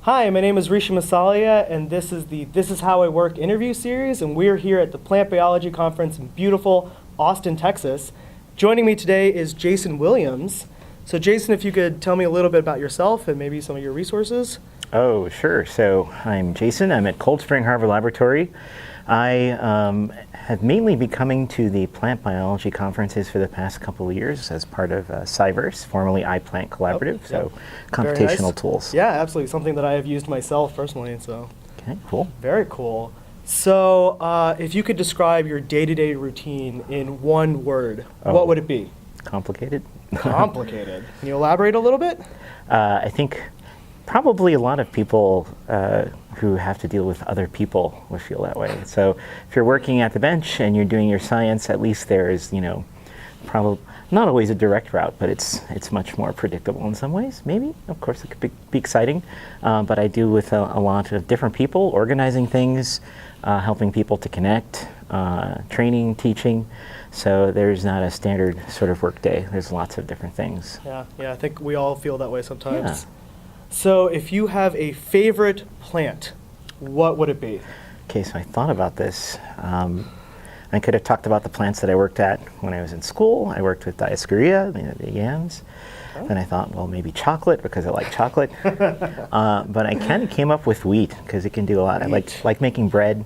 Hi, my name is Risha Masalia, and this is the This Is How I Work interview series, and we're here at the Plant Biology Conference in beautiful Austin, Texas. Joining me today is Jason Williams. So Jason, if you could tell me a little bit about yourself and maybe some of your resources. Oh, sure. So I'm Jason. I'm at Cold Spring Harbor Laboratory. I have mainly been coming to the plant biology conferences for the past couple of years as part of CyVerse, formerly iPlant Collaborative, so computational nice. tools. Yeah, absolutely. Something that I have used myself personally. So. Okay, cool. Very cool. So if you could describe your day-to-day routine in one word, what would it be? Complicated. Complicated. Can you elaborate a little bit? I think probably a lot of people who have to deal with other people would feel that way. So if you're working at the bench and you're doing your science, at least there is, probably not always a direct route, but it's much more predictable in some ways. Maybe, of course, it could be exciting, but I deal with a lot of different people, organizing things, helping people to connect, training, teaching. So there's not a standard sort of work day. There's lots of different things. Yeah, I think we all feel that way sometimes. Yeah. So if you have a favorite plant, what would it be? Okay, so I thought about this. I could have talked about the plants that I worked at when I was in school. I worked with Dioscorea, the yams. Oh. Then I thought, well, maybe chocolate because I like chocolate. But I kind of came up with wheat because it can do a lot. Wheat. I like making bread,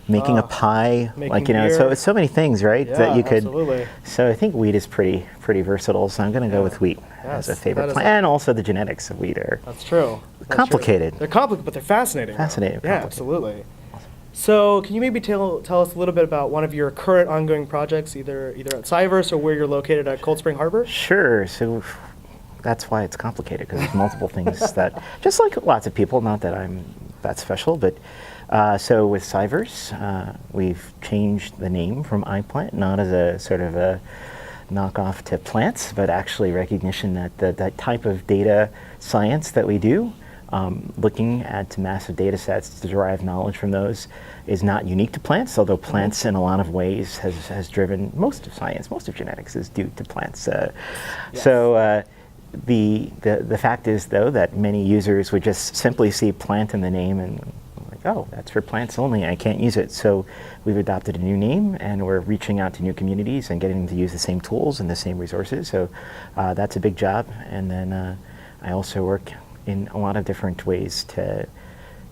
making a pie, making so beer. it's so many things, right? Yeah, that you could. absolutely. So I think wheat is pretty versatile. So I'm going to go with wheat as a Yes, favorite that is plant, and also the genetics of wheat are That's true. That's complicated. true. They're complicated, but they're fascinating. though. Fascinating, Yeah, complicated. absolutely. So can you maybe tell us a little bit about one of your current ongoing projects, either at CyVerse or where you're located at Cold Spring Harbor? Sure. So that's why it's complicated, because there's multiple things that, just like lots of people, not that I'm that special, but so with CyVerse, we've changed the name from iPlant, not as a sort of a knockoff to plants, but actually recognition that that type of data science that we do, looking at massive data sets to derive knowledge from those, is not unique to plants, although plants in a lot of ways has driven most of science, most of genetics is due to plants. Yes. So the fact is, though, that many users would just simply see plant in the name and like, oh, that's for plants only, I can't use it. So we've adopted a new name, and we're reaching out to new communities and getting them to use the same tools and the same resources. So that's a big job. And then I also work in a lot of different ways to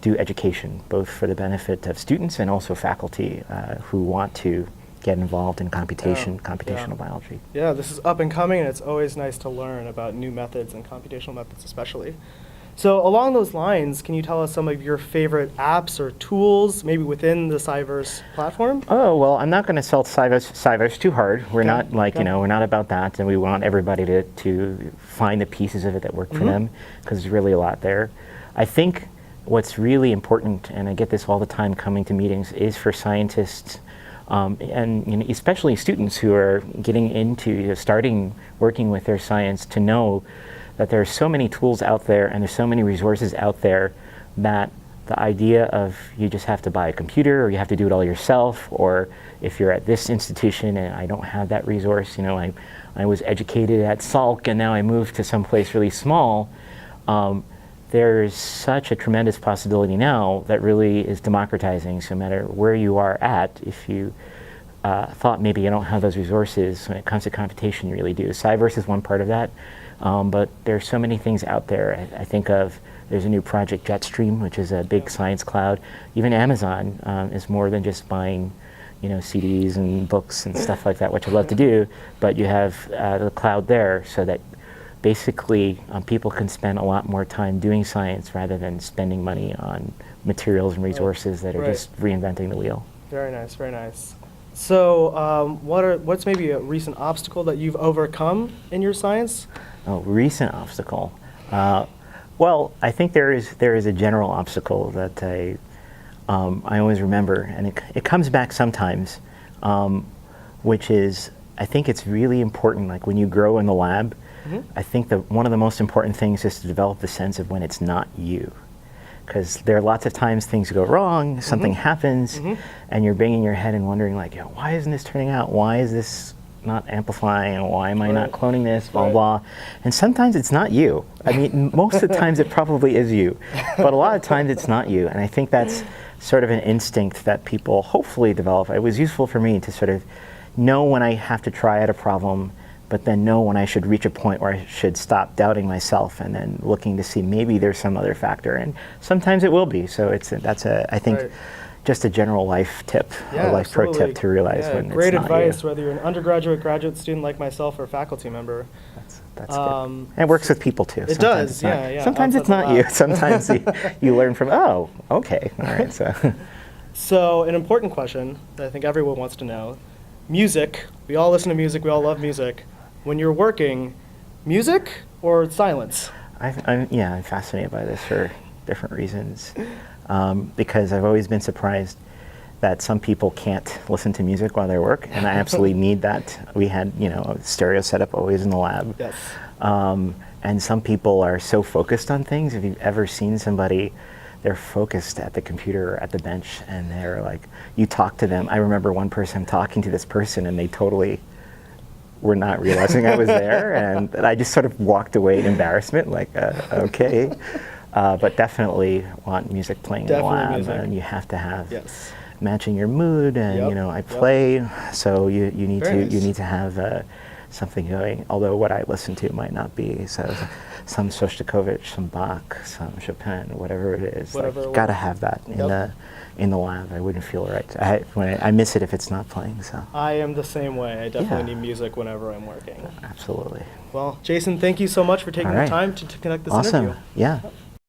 do education, both for the benefit of students and also faculty who want to get involved in computational biology. Yeah, this is up and coming, and it's always nice to learn about new methods and computational methods especially. So along those lines, can you tell us some of your favorite apps or tools, maybe within the CyVerse platform? Oh, well, I'm not going to sell CyVerse too hard. We're not we're not about that, and we want everybody to find the pieces of it that work for them, because there's really a lot there. I think what's really important, and I get this all the time coming to meetings, is for scientists and especially students who are getting into starting working with their science, to know that there are so many tools out there and there's so many resources out there that the idea of you just have to buy a computer or you have to do it all yourself, or if you're at this institution and I don't have that resource, I was educated at Salk and now I moved to someplace really small. There's such a tremendous possibility now that really is democratizing. So no matter where you are at, if you thought maybe you don't have those resources, when it comes to computation, you really do. CyVerse is one part of that. But there's so many things out there. I think there's a new project, Jetstream, which is a big science cloud. Even Amazon is more than just buying, CDs and books and stuff like that, which I love to do. But you have the cloud there, so that basically people can spend a lot more time doing science rather than spending money on materials and resources that are just reinventing the wheel. Very nice, very nice. So what's maybe a recent obstacle that you've overcome in your science? Oh, recent obstacle. Well, I think there is a general obstacle that I always remember, and it comes back sometimes, which is, I think it's really important, like when you grow in the lab, I think that one of the most important things is to develop the sense of when it's not you. Because there are lots of times things go wrong, something happens, and you're banging your head and wondering, like, why isn't this turning out? Why is this not amplifying? Why am I not Right. cloning this? Blah Right. blah. And sometimes it's not you. I mean, most of the times it probably is you, but a lot of times it's not you. And I think that's sort of an instinct that people hopefully develop. It was useful for me to sort of know when I have to try out a problem, but then know when I should reach a point where I should stop doubting myself and then looking to see maybe there's some other factor. And sometimes it will be. So that's I think, Right. just a general life tip, Yeah, a life pro absolutely. tip to realize Yeah, when great it's not advice, you. whether you're an undergraduate, graduate student like myself, or faculty member. That's good. And it works with people too. It Sometimes does, it's not- yeah, yeah, Sometimes it's outside not the you. lab. Sometimes you learn from, oh, okay, all right. So So, an important question that I think everyone wants to know: music. We all listen to music. We all love music. When you're working, music or silence? I'm fascinated by this for different reasons. Because I've always been surprised that some people can't listen to music while they work, and I absolutely need that. We had, a stereo setup always in the lab. Yes. And some people are so focused on things. If you've ever seen somebody, they're focused at the computer or at the bench, and they're like, you talk to them. I remember one person talking to this person, and they totally were not realizing I was there, and I just sort of walked away in embarrassment, like, okay. But definitely want music playing Definitely in the lab, music. and you have to have Yes. matching your mood, and Yep, I yep. play, so you need Very to nice. have something going. Although what I listen to might not be some Shostakovich, some Bach, some Chopin, whatever it is. Whatever it Gotta was. have that Yep. in the lab. I wouldn't feel right. I miss it if it's not playing. So I am the same way. I definitely Yeah. need music whenever I'm working. absolutely. Well, Jason, thank you so much for taking All the right. time to conduct this Awesome. interview. Yeah.